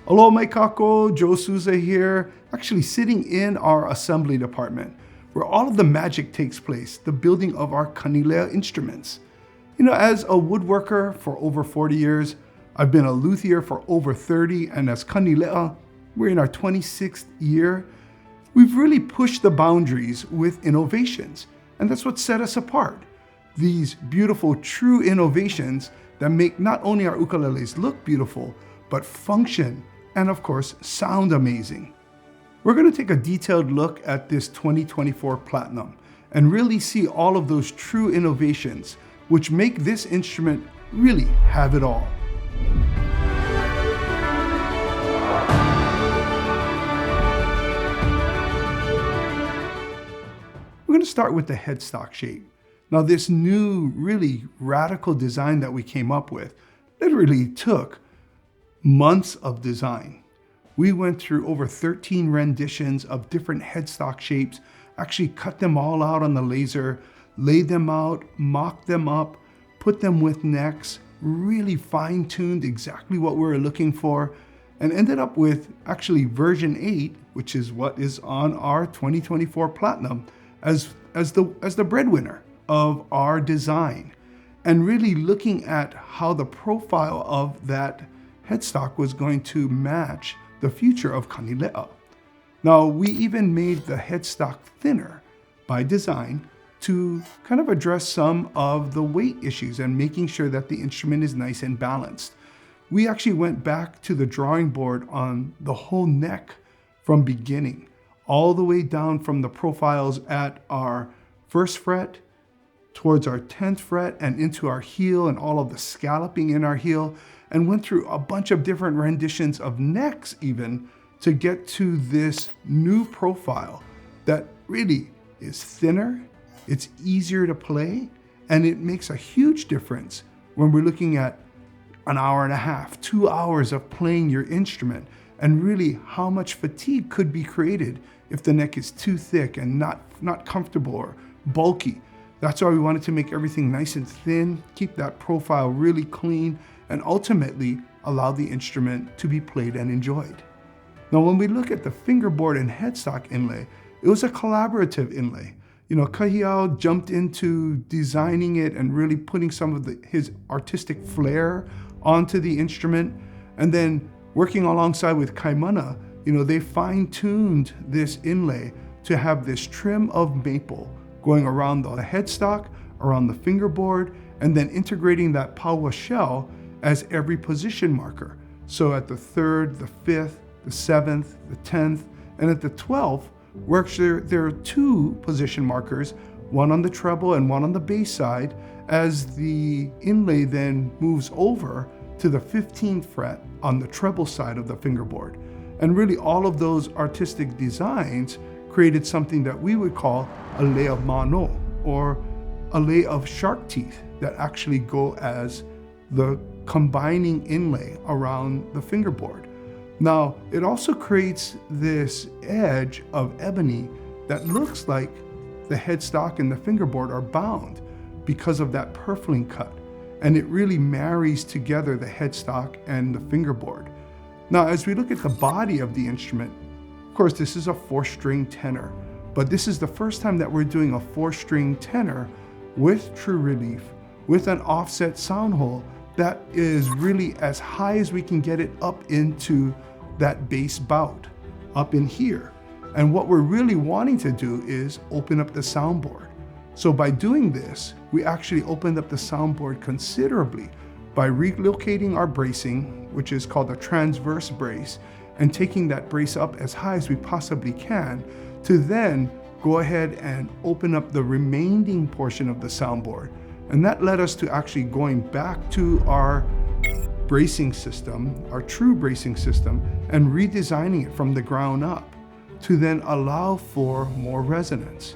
Aloha mai kako, Joe Souza here, actually sitting in our assembly department where all of the magic takes place, the building of our Kanileʻa instruments. You know, as a woodworker for over 40 years, I've been a luthier for over 30, and as Kanileʻa, we're in our 26th year. We've really pushed the boundaries with innovations, and that's what set us apart. These beautiful, true innovations that make not only our ukuleles look beautiful, but function and of course, sound amazing. We're going to take a detailed look at this 2024 Platinum and really see all of those true innovations which make this instrument really have it all. We're going to start with the headstock shape. Now this new, really radical design that we came up with literally took months of design. We went through over 13 renditions of different headstock shapes, actually cut them all out on the laser, laid them out, mocked them up, put them with necks, really fine-tuned exactly what we were looking for, and ended up with actually version 8, which is what is on our 2024 Platinum, as the breadwinner of our design. And really looking at how the profile of that headstock was going to match the future of Kanileʻa. Now, we even made the headstock thinner by design to kind of address some of the weight issues and making sure that the instrument is nice and balanced. We actually went back to the drawing board on the whole neck from beginning, all the way down from the profiles at our 1st fret towards our 10th fret and into our heel and all of the scalloping in our heel, and went through a bunch of different renditions of necks even to get to this new profile that really is thinner, it's easier to play, and it makes a huge difference when we're looking at an hour and a half, 2 hours of playing your instrument, and really how much fatigue could be created if the neck is too thick and not comfortable or bulky. That's why we wanted to make everything nice and thin, keep that profile really clean, and ultimately allow the instrument to be played and enjoyed. Now, when we look at the fingerboard and headstock inlay, it was a collaborative inlay. You know, Kahiao jumped into designing it and really putting some of his artistic flair onto the instrument. And then working alongside with Kaimana, you know, they fine-tuned this inlay to have this trim of maple going around the headstock, around the fingerboard, and then integrating that paua shell as every position marker. So at the 3rd, the 5th, the 7th, the 10th, and at the 12th, there are 2 position markers, one on the treble and one on the bass side, as the inlay then moves over to the 15th fret on the treble side of the fingerboard. And really all of those artistic designs created something that we would call a lei of mano, or a lei of shark teeth that actually go as the combining inlay around the fingerboard. Now, it also creates this edge of ebony that looks like the headstock and the fingerboard are bound because of that purfling cut. And it really marries together the headstock and the fingerboard. Now, as we look at the body of the instrument, of course, this is a 4-string tenor, but this is the first time that we're doing a 4-string tenor with true relief, with an offset sound hole that is really as high as we can get it up into that bass bout, up in here. And what we're really wanting to do is open up the soundboard. So by doing this, we actually opened up the soundboard considerably by relocating our bracing, which is called a transverse brace, and taking that brace up as high as we possibly can to then go ahead and open up the remaining portion of the soundboard. And that led us to actually going back to our bracing system, our true bracing system, and redesigning it from the ground up to then allow for more resonance.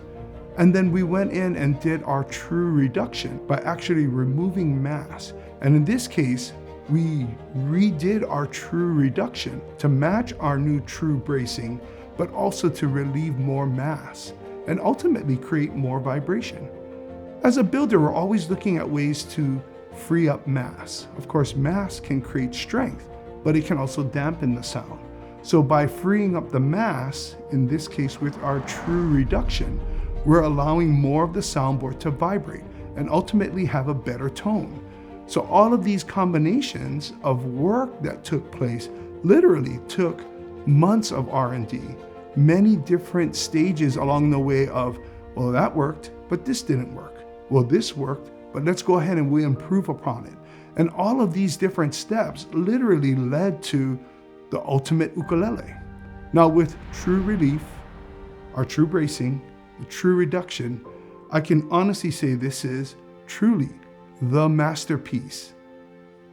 And then we went in and did our true reduction by actually removing mass. And in this case, we redid our true reduction to match our new true bracing, but also to relieve more mass and ultimately create more vibration. As a builder, we're always looking at ways to free up mass. Of course, mass can create strength, but it can also dampen the sound. So by freeing up the mass, in this case with our true reduction, we're allowing more of the soundboard to vibrate and ultimately have a better tone. So all of these combinations of work that took place literally took months of R&D, many different stages along the way of, well, that worked, but this didn't work. Well, this worked, but let's go ahead and we improve upon it. And all of these different steps literally led to the ultimate ukulele. Now with true relief, our true bracing, the true reduction, I can honestly say this is truly the masterpiece,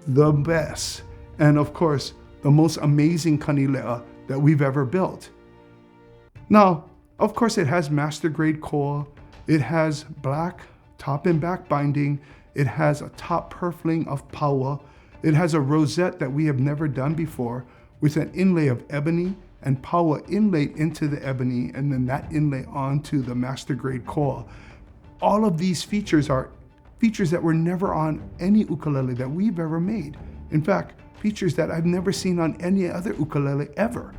the best, and of course, the most amazing Kanileʻa that we've ever built. Now, of course, it has master grade coil, it has black top and back binding, it has a top purfling of paua, it has a rosette that we have never done before with an inlay of ebony and paua inlaid into the ebony and then that inlay onto the master grade coil. All of these features are features that were never on any ukulele that we've ever made. In fact, features that I've never seen on any other ukulele ever.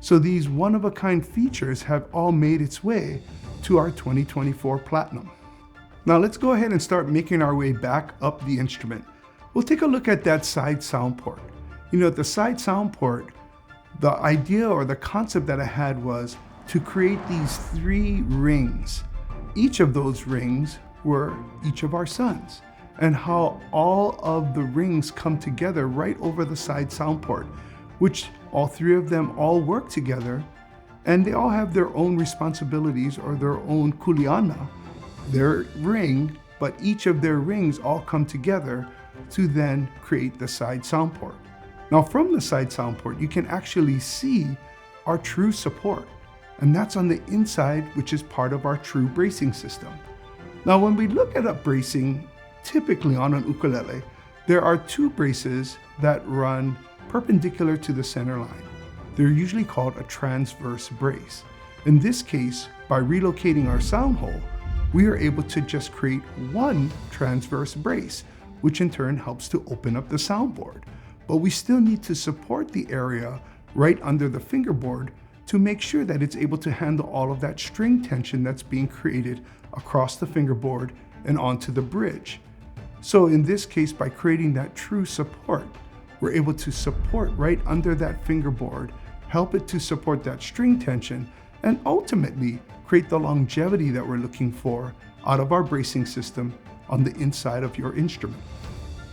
So these one-of-a-kind features have all made its way to our 2024 Platinum. Now let's go ahead and start making our way back up the instrument. We'll take a look at that side sound port. You know, the side sound port, the idea or the concept that I had was to create these 3 rings. Each of those rings were each of our sons, and how all of the rings come together right over the side sound port, which all 3 of them all work together, and they all have their own responsibilities or their own kuleana, their ring, but each of their rings all come together to then create the side sound port. Now from the side sound port, you can actually see our true support, and that's on the inside, which is part of our true bracing system. Now when we look at up bracing, typically on an ukulele, there are 2 braces that run perpendicular to the center line. They're usually called a transverse brace. In this case, by relocating our sound hole, we are able to just create 1 transverse brace, which in turn helps to open up the soundboard. But we still need to support the area right under the fingerboard to make sure that it's able to handle all of that string tension that's being created across the fingerboard and onto the bridge. So in this case, by creating that true support, we're able to support right under that fingerboard, help it to support that string tension, and ultimately create the longevity that we're looking for out of our bracing system on the inside of your instrument.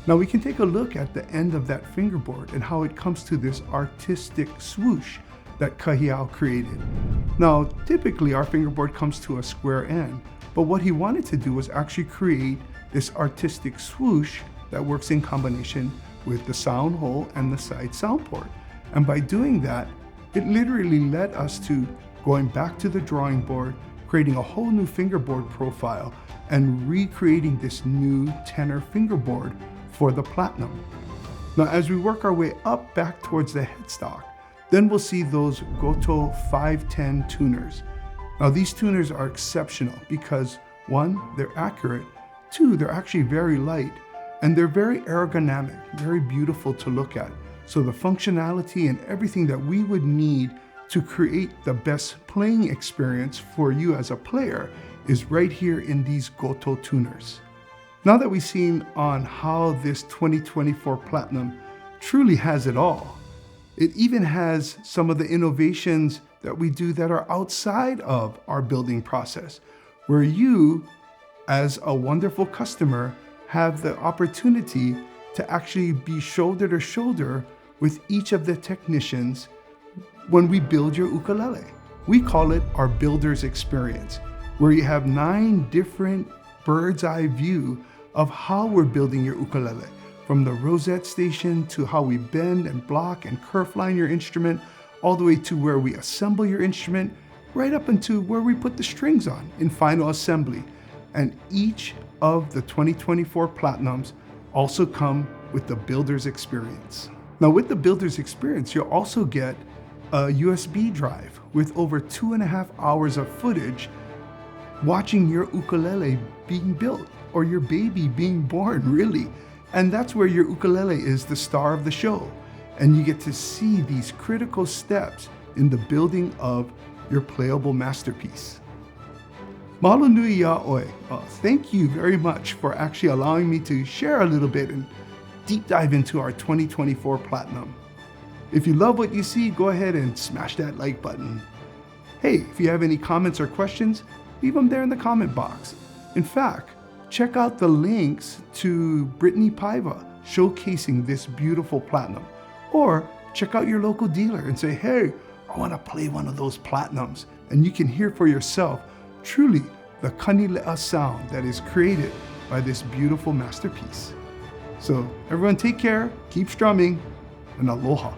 Now we can take a look at the end of that fingerboard and how it comes to this artistic swoosh that Kahiao created. Now, typically our fingerboard comes to a square end, but what he wanted to do was actually create this artistic swoosh that works in combination with the sound hole and the side sound port. And by doing that, it literally led us to going back to the drawing board, creating a whole new fingerboard profile, and recreating this new tenor fingerboard for the Platinum. Now, as we work our way up back towards the headstock, then we'll see those Goto 510 tuners. Now, these tuners are exceptional because 1, they're accurate, 2, they're actually very light, and they're very ergonomic, very beautiful to look at. So the functionality and everything that we would need to create the best playing experience for you as a player is right here in these Goto tuners. Now that we've seen on how this 2024 Platinum truly has it all, it even has some of the innovations that we do that are outside of our building process, where you, as a wonderful customer, have the opportunity to actually be shoulder to shoulder with each of the technicians when we build your ukulele. We call it our builder's experience, where you have 9 different bird's eye view of how we're building your ukulele, from the rosette station to how we bend and block and kerf line your instrument, all the way to where we assemble your instrument, right up into where we put the strings on in final assembly. And each of the 2024 Platinums also come with the builder's experience. Now with the builder's experience, you'll also get a USB drive with over 2.5 hours of footage watching your ukulele being built, or your baby being born, really. And that's where your ukulele is the star of the show. and you get to see these critical steps in the building of your playable masterpiece. Mahalo nui iā ʻoe. Thank you very much for actually allowing me to share a little bit and deep dive into our 2024 Platinum. If you love what you see, go ahead and smash that like button. Hey, if you have any comments or questions, leave them there in the comment box. In fact, check out the links to Brittany Paiva showcasing this beautiful Platinum. Or check out your local dealer and say, hey, I want to play one of those Platinums. And you can hear for yourself truly the Kanileʻa sound that is created by this beautiful masterpiece. So everyone take care, keep strumming, and aloha.